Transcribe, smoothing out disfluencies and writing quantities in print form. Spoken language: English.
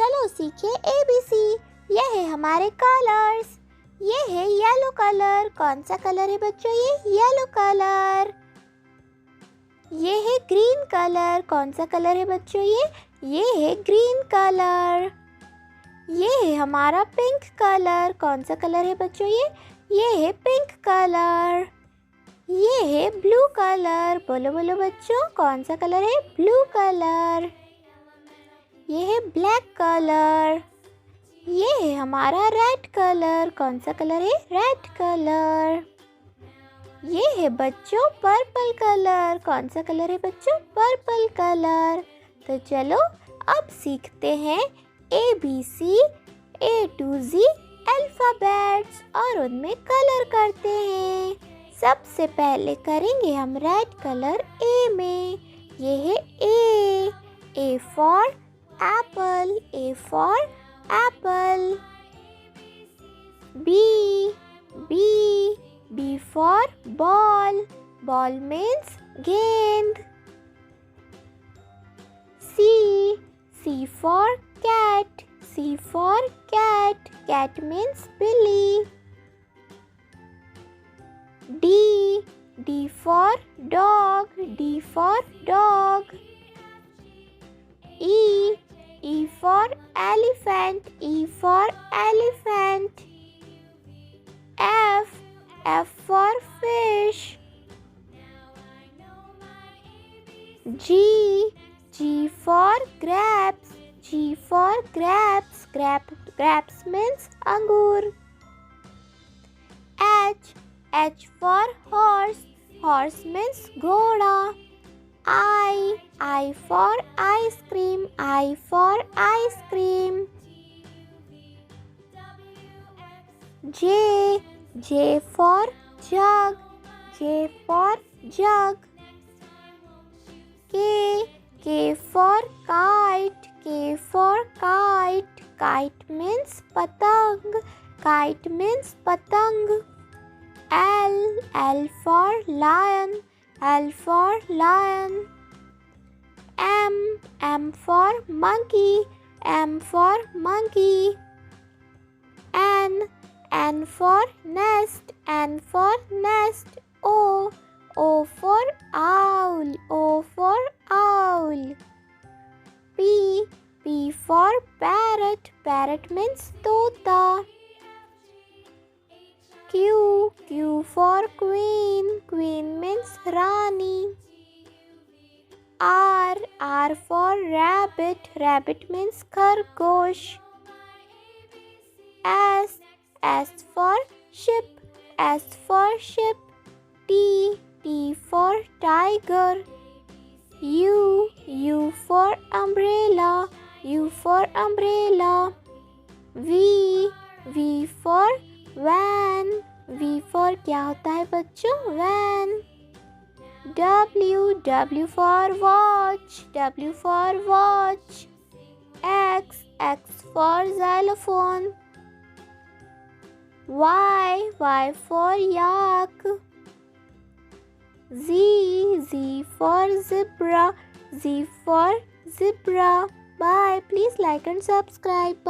चलो सीखे ABC। ये है हमारे कलर्स। ये है येलो कलर। कौन सा कलर है बच्चों? ये येलो कलर। ये है ग्रीन कलर। कौन सा कलर है बच्चों? ये है ग्रीन कलर। ये है हमारा पिंक कलर। कौन सा कलर है बच्चों? ये है पिंक कलर। ये है ब्लू कलर। बोलो बोलो बच्चों, कौन सा कलर है? Blue colour. ये है ब्लैक कलर। ये है हमारा रेड कलर। कौन सा कलर है? Red colour. ये है बच्चों पर्पल कलर। कौन सा कलर है बच्चों? Purple colour. तो चलो अब सीखते हैं ABC A to Z alphabets और उनमें कलर करते हैं। सबसे पहले करेंगे हम रेड कलर A में। ये है A for apple। A for apple। B for ball। Ball means गेंद। C for cat। C for cat। Cat means बिल्ली। D for dog। D for dog। E for elephant। E for elephant। F for fish। G for grapes। G for grapes। Grapes means अंगूर। H for horse। Horse means घोड़ा। I for ice cream। I for ice cream। J for jug। J for jug। K for kite। K for kite। Kite means पतंग। Kite means पतंग। L for lion। L for lion। M for monkey। M for monkey। N for nest। N for nest। O for owl। O for owl। P for parrot। Parrot means तोता। Q for queen। Queen means Rani. R for rabbit। Rabbit means खरगोश। S for ship। S for ship। T for tiger। U for umbrella। U for umbrella। V for van। V for क्या होता है बच्चों? van। W for watch। W for watch। X for xylophone। Y for yak। Z for zebra। Z for zebra. Bye. Please like and subscribe. Bye.